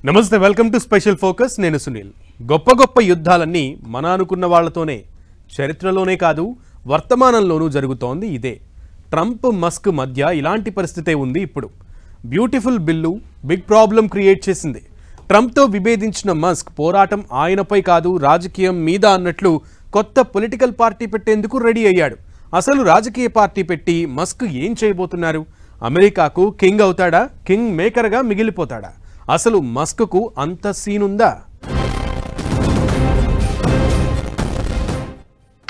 నమస్తే, welcome to special focus. నేను సునీల్. గొప్ప గొప్ప యుద్ధాలన్నీ మన అనుకున్న వాళ్లతోనే, చరిత్రలోనే కాదు వర్తమానంలోనూ జరుగుతోంది ఇదే. ట్రంప్ మస్క్ మధ్య ఇలాంటి పరిస్థితే ఉంది ఇప్పుడు. Beautiful bill big problem create చేసింది. ట్రంప్తో విభేదించిన మస్క్ పోరాటం ఆయనపై కాదు రాజకీయం మీద అన్నట్లు కొత్త పొలిటికల్ పార్టీ పెట్టేందుకు రెడీ అయ్యాడు. అసలు రాజకీయ పార్టీ పెట్టి మస్క్ ఏం చేయబోతున్నారు? అమెరికాకు కింగ్ అవుతాడా? కింగ్ మేకర్గా మిగిలిపోతాడా? అసలు మస్క్కు అంత సీనుందా?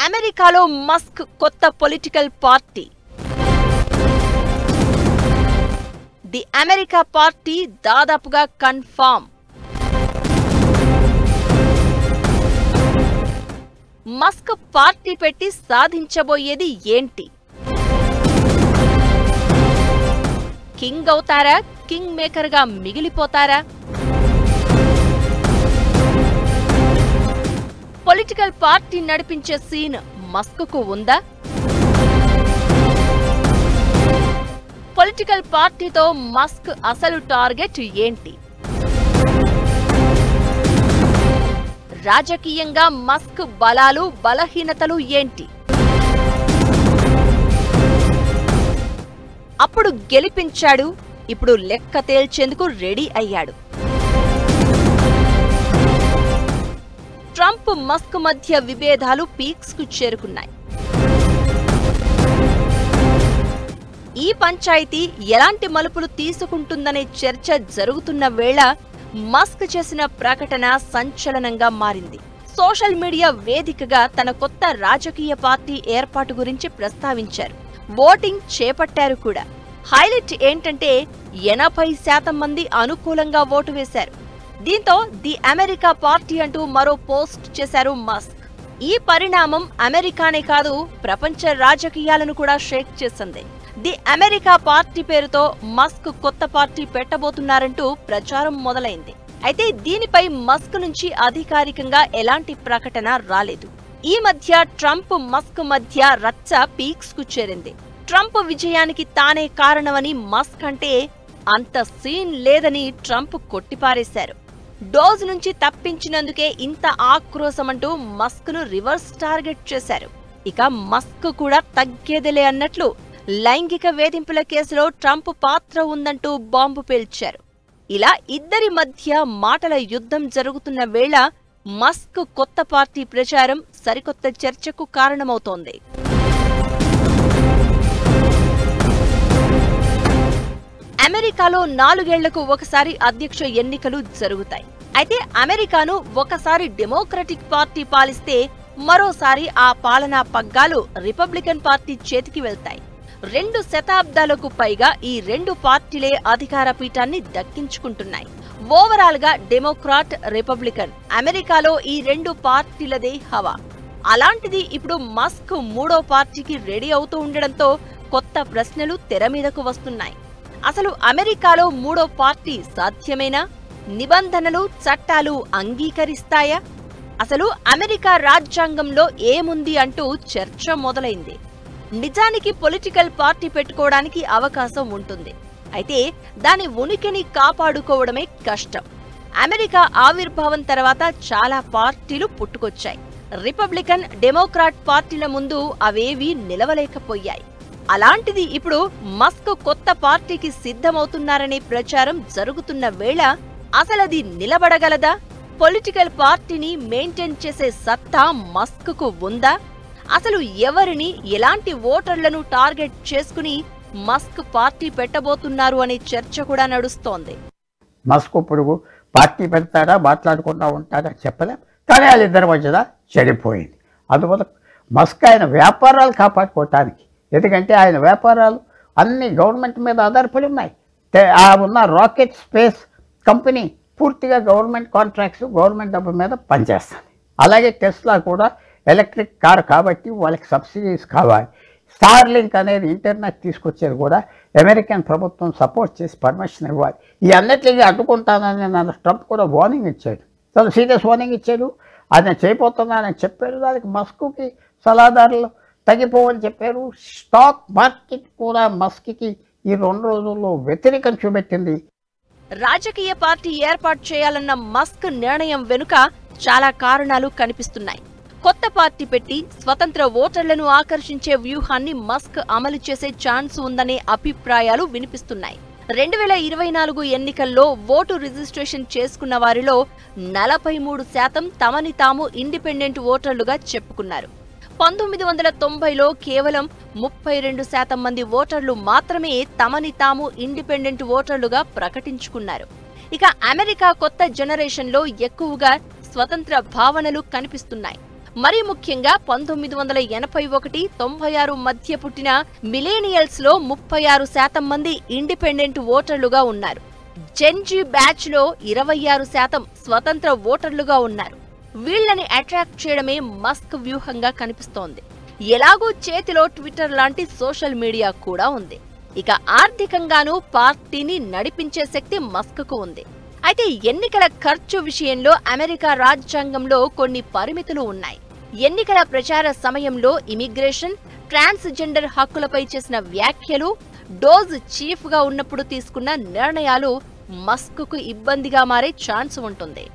అమెరికాలో మస్క్ కొత్త political party. The America party దాదాపుగా కన్ఫర్మ్. మస్క్ పార్టీ పెట్టి సాధించబోయేది ఏంటి? కింగ్ అవుతారా? కింగ్ మేకర్ గా మిగిలిపోతారా? పొలిటికల్ పార్టీ నడిపించే సీన్ మస్క్కు ఉందా? పొలిటికల్ పార్టీతో మస్క్ అసలు టార్గెట్ ఏంటి? రాజకీయంగా మస్క్ బలాలు బలహీనతలు ఏంటి? అప్పుడు గెలిపించాడు, ఇప్పుడు లెక్క తేల్చేందుకు రెడీ అయ్యాడు. ట్రంప్ మస్క్ మధ్య విభేదాలు పీక్స్ కు చేరుకున్నాయి. ఈ పంచాయతీ ఎలాంటి మలుపులు తీసుకుంటుందనే చర్చ జరుగుతున్న వేళ మస్క్ చేసిన ప్రకటన సంచలనంగా మారింది. సోషల్ మీడియా వేదికగా తన కొత్త రాజకీయ పార్టీ ఏర్పాటు గురించి ప్రస్తావించారు. ఓటింగ్ చేపట్టారు కూడా. హైలైట్ ఏంటంటే 80% మంది అనుకూలంగా ఓటు వేశారు. దీంతో ది అమెరికా పార్టీ అంటూ మరో పోస్ట్ చేశారు మస్క్. ఈ పరిణామం అమెరికానే కాదు ప్రపంచ రాజకీయాలను కూడా షేక్ చేసింది. ది అమెరికా పార్టీ పేరుతో మస్క్ కొత్త పార్టీ పెట్టబోతున్నారంటూ ప్రచారం మొదలైంది. అయితే దీనిపై మస్క్ నుంచి అధికారికంగా ఎలాంటి ప్రకటన రాలేదు. ఈ మధ్య ట్రంప్ మస్క్ మధ్య రచ్చ పీక్స్ కు చేరింది. ట్రంప్ విజయానికి తానే కారణమని మస్క్ అంటే అంత సీన్ లేదని ట్రంప్ కొట్టిపారేశారు. డోజ్ నుంచి తప్పించినందుకే ఇంత ఆక్రోశమంటూ మస్క్ ను రివర్స్ టార్గెట్ చేశారు. ఇక మస్క్ కూడా తగ్గేదిలే అన్నట్లు లైంగిక వేధింపుల కేసులో ట్రంప్ పాత్ర ఉందంటూ బాంబు పేల్చారు. ఇలా ఇద్దరి మధ్య మాటల యుద్ధం జరుగుతున్న వేళ మస్క్ కొత్త పార్టీ ప్రచారం సరికొత్త చర్చకు కారణమవుతోంది. అమెరికాలో 4 ఏళ్లకు ఒకసారి అధ్యక్ష ఎన్నికలు జరుగుతాయి. అయితే అమెరికాను ఒకసారి డెమోక్రటిక్ పార్టీ పాలిస్తే మరోసారి ఆ పాలనా పగ్గాలు రిపబ్లికన్ పార్టీ చేతికి వెళ్తాయి. 2 శతాబ్దాలకు పైగా ఈ 2 పార్టీలే అధికార పీఠాన్ని దక్కించుకుంటున్నాయి. ఓవరాల్ గా డెమోక్రాట్, రిపబ్లికన్ అమెరికాలో ఈ 2 పార్టీలదే హవా. అలాంటిది ఇప్పుడు మస్క్ 3వ పార్టీకి రెడీ అవుతూ ఉండడంతో కొత్త ప్రశ్నలు తెర మీదకు వస్తున్నాయి. అసలు అమెరికాలో 3వ పార్టీ సాధ్యమేనా? నిబంధనలు, చట్టాలు అంగీకరిస్తాయా? అసలు అమెరికా రాజ్యాంగంలో ఏముంది అంటూ చర్చ మొదలైంది. నిజానికి పొలిటికల్ పార్టీ పెట్టుకోవడానికి అవకాశం ఉంటుంది. అయితే దాని ఉనికిని కాపాడుకోవడమే కష్టం. అమెరికా ఆవిర్భావం తర్వాత చాలా పార్టీలు పుట్టుకొచ్చాయి. రిపబ్లికన్, డెమోక్రాట్ పార్టీల ముందు అవేవీ నిలవలేకపోయాయి. అలాంటిది ఇప్పుడు మస్క్ కొత్త పార్టీకి సిద్ధమవుతున్నారనే ప్రచారం జరుగుతున్న వేళ అసలది నిలబడగలదా? పొలిటికల్ పార్టీని మెయింటైన్ చేసే సత్తా మస్క్కు ఉందా? అసలు ఎవరిని, ఎలాంటి ఓటర్లను టార్గెట్ చేసుకుని మస్క్ పార్టీ పెట్టబోతున్నారు అనే చర్చ కూడా నడుస్తోంది. మస్క్ ఇప్పుడు పార్టీ పెడతాడా, మాట్లాడకుండా ఉంటాడా చెప్పలేం. కానీ వాళ్ళిద్దరి మధ్యన చెడిపోయింది. అందువల్ల మస్క్ ఆయన వ్యాపారాలు కాపాడుకోవటానికి, ఎందుకంటే ఆయన వ్యాపారాలు అన్ని గవర్నమెంట్ మీద ఆధారపడి ఉన్నాయి. ఉన్న రాకెట్ స్పేస్ కంపెనీ పూర్తిగా గవర్నమెంట్ కాంట్రాక్ట్స్, గవర్నమెంట్ డబ్బు మీద పనిచేస్తుంది. అలాగే టెస్లా కూడా ఎలక్ట్రిక్ కార్ కాబట్టి వాళ్ళకి సబ్సిడీస్ కావాలి. స్టార్లింక్ అనేది ఇంటర్నెట్ తీసుకొచ్చేది కూడా అమెరికన్ ప్రభుత్వం సపోర్ట్ చేసి పర్మిషన్ ఇవ్వాలి. ఈ అన్నిటికీ అడ్డుకుంటానని నన్ను ట్రంప్ కూడా వార్నింగ్ ఇచ్చాడు. చాలా సీరియస్ వార్నింగ్ ఇచ్చాడు. ఆయన చేయబోతున్నానని చెప్పాడు. దానికి మస్క్కి సలహాదారులు తగ్గిపోవని చెప్పారు. స్టాక్ మార్కెట్ కూడా మస్క్కి ఈ 2 రోజుల్లో వ్యతిరేకం చూపెట్టింది. రాజకీయ పార్టీ ఏర్పాటు చేయాలన్న మస్క్ నిర్ణయం వెనుక చాలా కారణాలు కనిపిస్తున్నాయి. కొత్త పార్టీ పెట్టి స్వతంత్ర ఓటర్లను ఆకర్షించే వ్యూహాన్ని మస్క్ అమలు చేసే ఛాన్స్ ఉందనే అభిప్రాయాలు వినిపిస్తున్నాయి. 2024 ఎన్నికల్లో ఓటు రిజిస్ట్రేషన్ చేసుకున్న వారిలో 43% తమని తాము ఇండిపెండెంట్ ఓటర్లుగా చెప్పుకున్నారు. 1990లో కేవలం 32% మంది ఓటర్లు మాత్రమే తమని తాము ఇండిపెండెంట్ ఓటర్లుగా ప్రకటించుకున్నారు. ఇక అమెరికా కొత్త జనరేషన్లో ఎక్కువగా స్వతంత్ర భావనలు కనిపిస్తున్నాయి. మరీ ముఖ్యంగా 1981-96 మధ్య పుట్టిన మిలేనియల్స్ లో 36% మంది ఇండిపెండెంట్ ఓటర్లుగా ఉన్నారు. జెన్జీ బ్యాచ్ లో 26% స్వతంత్ర ఓటర్లుగా ఉన్నారు. వీళ్లని అట్రాక్ట్ చేయడమే మస్క్ వ్యూహంగా కనిపిస్తోంది. ఎలాగూ చేతిలో ట్విట్టర్ లాంటి సోషల్ మీడియా కూడా ఉంది. ఇక ఆర్థికంగానూ పార్టీని నడిపించే శక్తి మస్క్కు ఉంది. అయితే ఎన్నికల ఖర్చు విషయంలో అమెరికా రాజ్యాంగంలో కొన్ని పరిమితులు ఉన్నాయి. ఎన్నికల ప్రచార సమయంలో ఇమిగ్రేషన్, ట్రాన్స్జెండర్ హక్కులపై చేసిన వ్యాఖ్యలు, డోజ్ చీఫ్ గా ఉన్నప్పుడు తీసుకున్న నిర్ణయాలు మస్క్కు ఇబ్బందిగా మారే ఛాన్స్ ఉంటుంది.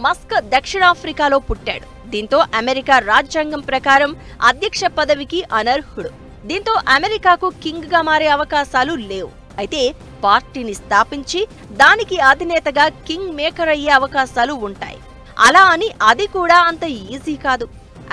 మస్క్ దక్షిణాఫ్రికాలో పుట్టాడు. దీంతో అమెరికా రాజ్యాంగం ప్రకారం అధ్యక్ష పదవికి అనర్హుడు. దీంతో అమెరికాకు కింగ్ గా మారే అవకాశాలు లేవు. అయితే పార్టీని స్థాపించి దానికి అధినేతగా కింగ్ మేకర్ అయ్యే అవకాశాలు ఉంటాయి. అలా అని అది కూడా అంత ఈజీ కాదు.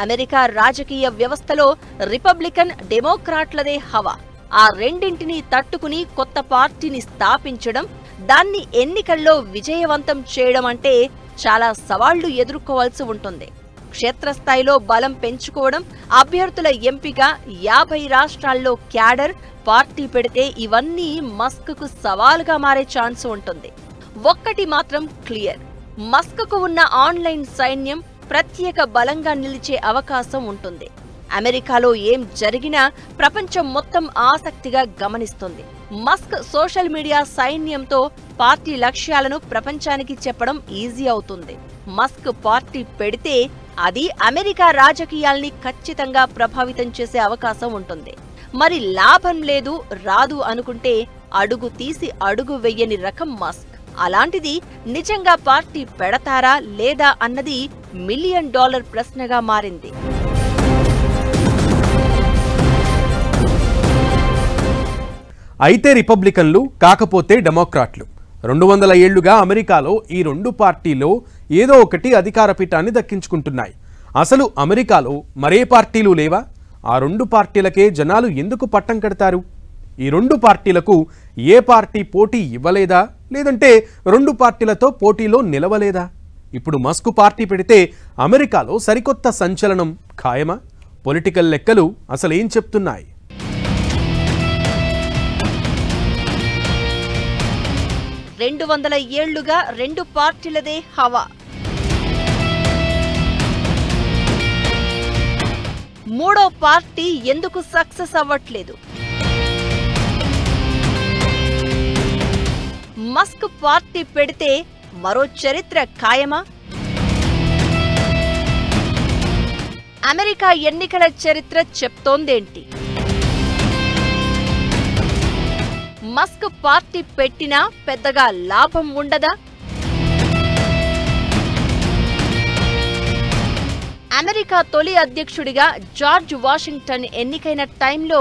అమెరికా రాజకీయ వ్యవస్థలో రిపబ్లికన్, డెమోక్రాట్లదే హవా. ఆ రెండింటినీ తట్టుకుని కొత్త పార్టీని స్థాపించడం, దాన్ని ఎన్నికల్లో విజయవంతం చేయడం అంటే చాలా సవాళ్లు ఎదుర్కోవాల్సి ఉంటుంది. క్షేత్రస్థాయిలో బలం పెంచుకోవడం, అభ్యర్థుల ఎంపిక, 50 రాష్ట్రాల్లో క్యాడర్, పార్టీ పెడితే ఇవన్నీ మస్క్కు సవాలుగా మారే ఛాన్స్ ఉంటుంది. ఒక్కటి మాత్రం క్లియర్, మస్క్కు ఉన్న ఆన్లైన్ సైన్యం ప్రత్యేక బలంగా నిలిచే అవకాశం ఉంటుంది. అమెరికాలో ఏం జరిగినా ప్రపంచం మొత్తం ఆసక్తిగా గమనిస్తుంది. మస్క్ సోషల్ మీడియా సైన్యంతో పార్టీ లక్ష్యాలను ప్రపంచానికి చెప్పడం ఈజీ అవుతుంది. మస్క్ పార్టీ పెడితే అది అమెరికా రాజకీయాల్ని ఖచ్చితంగా ప్రభావితం చేసే అవకాశం ఉంటుంది. మరి లాభం లేదు, రాదు అనుకుంటే అడుగు తీసి అడుగు వెయ్యని రకం మస్క్. అలాంటిది నిజంగా పార్టీ పెడతారా లేదా అన్నది $1 మిలియన్ ప్రశ్నగా మారింది. అయితే రిపబ్లికన్లు, కాకపోతే డెమోక్రాట్లు. 200 ఏళ్లుగా అమెరికాలో ఈ రెండు పార్టీలో ఏదో ఒకటి అధికార పీఠాన్ని దక్కించుకుంటున్నాయి. అసలు అమెరికాలో మరే పార్టీలు లేవా? ఆ రెండు పార్టీలకే జనాలు ఎందుకు పట్టం కడతారు? ఈ రెండు పార్టీలకు ఏ పార్టీ పోటీ ఇవ్వలేదా? లేదంటే రెండు పార్టీలతో పోటీలో నిలవలేదా? ఇప్పుడు మస్క్ పార్టీ పెడితే అమెరికాలో సరికొత్త సంచలనం ఖాయమా? పొలిటికల్ లెక్కలు అసలేం చెప్తున్నాయి? రెండు 200 ఏళ్లుగా రెండు పార్టీలదే హవా. మూడో పార్టీ ఎందుకు సక్సెస్ అవ్వట్లేదు? మస్క్ పార్టీ పెడితే మరో చరిత్ర ఖాయమా? అమెరికా ఎన్నికల చరిత్ర చెప్తోందేంటి? మస్క్ పార్టీ పెట్టినా పెద్దగా లాభం ఉండదా? అమెరికా తొలి అధ్యక్షుడిగా జార్జ్ వాషింగ్టన్ ఎన్నికైన టైంలో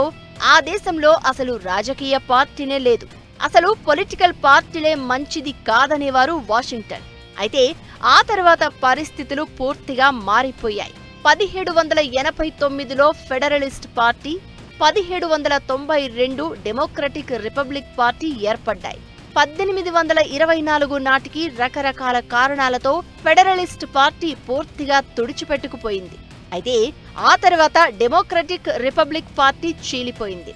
ఆ దేశంలో అసలు రాజకీయ పార్టీనే లేదు. అసలు పొలిటికల్ పార్టీలే మంచిది కాదనేవారు వాషింగ్టన్. అయితే ఆ తర్వాత పరిస్థితులు పూర్తిగా మారిపోయాయి. 1789లో Federalist Party, 1792 Democratic Republic Party ఏర్పడ్డాయి. 1824 నాటికి రకరకాల కారణాలతో ఫెడరలిస్ట్ పార్టీ పూర్తిగా తుడిచిపెట్టుకుపోయింది. అయితే ఆ తర్వాత డెమోక్రటిక్ రిపబ్లిక్ పార్టీ చీలిపోయింది.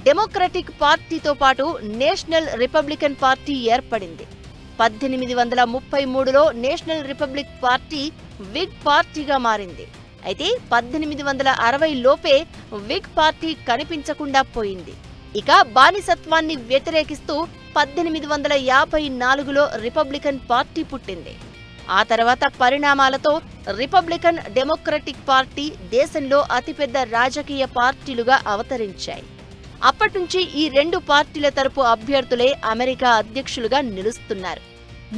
డెమోక్రటిక్ పార్టీతో పాటు నేషనల్ రిపబ్లికన్ పార్టీ ఏర్పడింది. 1833లో నేషనల్ రిపబ్లిక్ పార్టీ విగ్ పార్టీగా మారింది. అయితే 1860 లోపే విగ్ పార్టీ కనిపించకుండా పోయింది. ఇక బానిసత్వాన్ని వ్యతిరేకిస్తూ 1854లో రిపబ్లికన్ పార్టీ పుట్టింది. ఆ తర్వాత పరిణామాలతో రిపబ్లికన్, డెమోక్రటిక్ పార్టీ దేశంలో అతిపెద్ద రాజకీయ పార్టీలుగా అవతరించాయి. అప్పటినుంచి ఈ రెండు పార్టీల తరపు అభ్యర్థులే అమెరికా అధ్యక్షులుగా నిలుస్తున్నారు.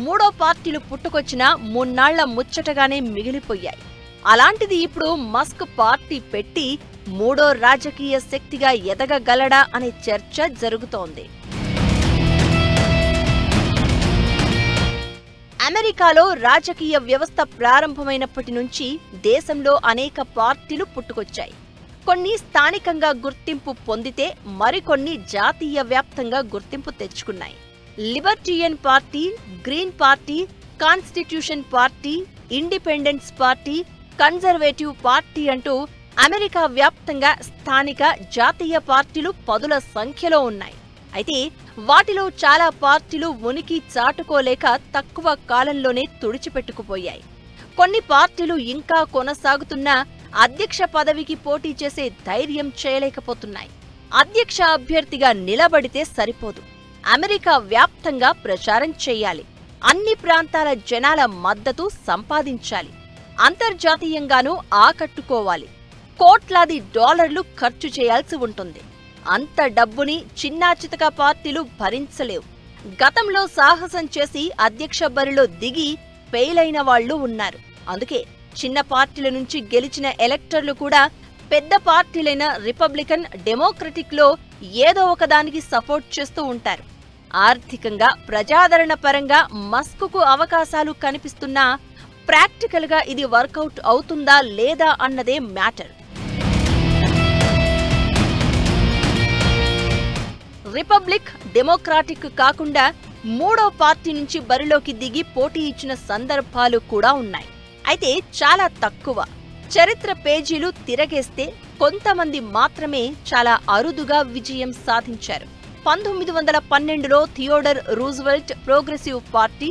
మూడో పార్టీలు పుట్టుకొచ్చినా మూన్నాళ్ల ముచ్చటగానే మిగిలిపోయాయి. అలాంటిది ఇప్పుడు మస్క్ పార్టీ పెట్టి మూడో రాజకీయ శక్తిగా ఎదగగలడా అనే చర్చ జరుగుతోంది. అమెరికాలో రాజకీయ వ్యవస్థ ప్రారంభమైనప్పటి నుంచి దేశంలో అనేక పార్టీలు పుట్టుకొచ్చాయి. కొన్ని స్థానికంగా గుర్తింపు పొందితే మరికొన్ని జాతీయ వ్యాప్తంగా గుర్తింపు తెచ్చుకున్నాయి. Libertarian Party, Green Party, Constitution Party, Independence Party, Conservative Party అంటూ అమెరికా వ్యాప్తంగా స్థానిక, జాతీయ పార్టీలు పదుల సంఖ్యలో ఉన్నాయి. అయితే వాటిలో చాలా పార్టీలు ఉనికి చాటుకోలేక తక్కువ కాలంలోనే తుడిచిపెట్టుకుపోయాయి. కొన్ని పార్టీలు ఇంకా కొనసాగుతున్నా అధ్యక్ష పదవికి పోటీ చేసే ధైర్యం చేయలేకపోతున్నాయి. అధ్యక్ష అభ్యర్థిగా నిలబడితే సరిపోదు, అమెరికా వ్యాప్తంగా ప్రచారం చేయాలి, అన్ని ప్రాంతాల జనాల మద్దతు సంపాదించాలి, అంతర్జాతీయంగానూ ఆకట్టుకోవాలి, కోట్లాది డాలర్లు ఖర్చు చేయాల్సి ఉంటుంది. అంత డబ్బుని చిన్నాచితక పార్టీలు భరించలేవు. గతంలో సాహసం చేసి అధ్యక్ష బరిలో దిగి ఫెయిల్ అయిన వాళ్లు ఉన్నారు. అందుకే చిన్న పార్టీల నుంచి గెలిచిన ఎలక్టర్లు కూడా పెద్ద పార్టీలైన రిపబ్లికన్, డెమోక్రటిక్ లో ఏదో ఒకదానికి సపోర్ట్ చేస్తూ ఉంటారు. ఆర్థికంగా, ప్రజాదరణ పరంగా మస్క్కు అవకాశాలు కనిపిస్తున్నా ప్రాక్టికల్ గా ఇది వర్కౌట్ అవుతుందా లేదా అన్నదే మ్యాటర్. రిపబ్లిక్, డెమోక్రాటిక్ కాకుండా మూడో పార్టీ నుంచి బరిలోకి దిగి పోటీ ఇచ్చిన సందర్భాలు కూడా ఉన్నాయి. అయితే చాలా తక్కువ. చరిత్ర పేజీలు తిరగేస్తే కొంతమంది మాత్రమే చాలా అరుదుగా విజయం సాధించారు. 1912లో థియోడర్ రూజ్వెల్ట్ ప్రోగ్రెసివ్ పార్టీ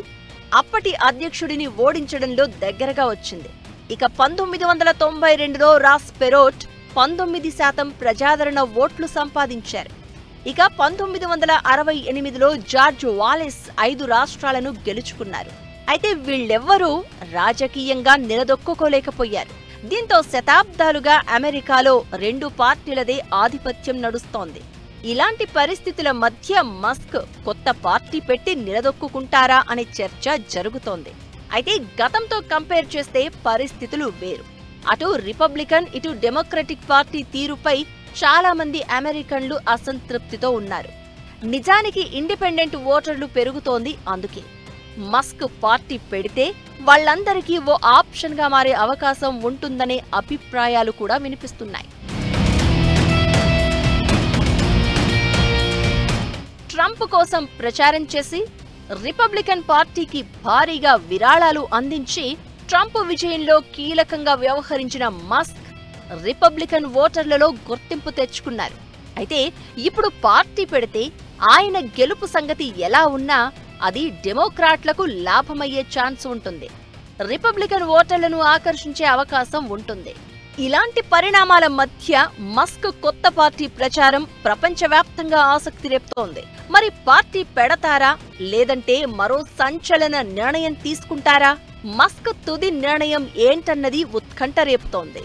అప్పటి అధ్యక్షుడిని ఓడించడంలో దగ్గరగా వచ్చింది. ఇక 1992లో రాస్ పెరోట్ 19% ప్రజాదరణ ఓట్లు సంపాదించారు. ఇక 1968లో జార్జ్ వాలెస్ 5 రాష్ట్రాలను గెలుచుకున్నారు. అయితే వీళ్ళెవ్వరూ రాజకీయంగా నిలదొక్కుకోలేకపోయారు. దీంతో శతాబ్దాలుగా అమెరికాలో రెండు పార్టీలదే ఆధిపత్యం నడుస్తోంది. ఇలాంటి పరిస్థితుల మధ్య మస్క్ కొత్త పార్టీ పెట్టి నిలదొక్కుంటారా అనే చర్చ జరుగుతోంది. అయితే గతంతో కంపేర్ చేస్తే పరిస్థితులు వేరు. అటు రిపబ్లికన్, ఇటు డెమోక్రటిక్ పార్టీ తీరుపై చాలా మంది అమెరికన్లు అసంతృప్తితో ఉన్నారు. నిజానికి ఇండిపెండెంట్ ఓటర్లు పెరుగుతోంది. అందుకే మస్క్ పార్టీ పెడితే వాళ్ళందరికీ ఓ ఆప్షన్ గా మారే అవకాశం ఉంటుందనే అభిప్రాయాలు కూడా వినిపిస్తున్నాయి. ట్రంప్ కోసం ప్రచారం చేసి రిపబ్లికన్ పార్టీకి భారీగా విరాళాలు అందించి ట్రంప్ విజయంలో కీలకంగా వ్యవహరించిన మస్క్ రిపబ్లికన్ ఓటర్లలో గుర్తింపు తెచ్చుకున్నారు. అయితే ఇప్పుడు పార్టీ పెడితే ఆయన గెలుపు సంగతి ఎలా ఉన్నా అది డెమోక్రాట్లకు లాభమయ్యే ఛాన్స్ ఉంటుంది. రిపబ్లికన్ ఓటర్లను ఆకర్షించే అవకాశం ఉంటుంది. ఇలాంటి పరిణామాల మధ్య మస్క్ కొత్త పార్టీ ప్రచారం ప్రపంచవ్యాప్తంగా ఆసక్తి రేపుతోంది. మరి పార్టీ పెడతారా, లేదంటే మరో సంచలన నిర్ణయం తీసుకుంటారా? మస్క్ తుది నిర్ణయం ఏంటన్నది ఉత్కంఠ రేపుతోంది.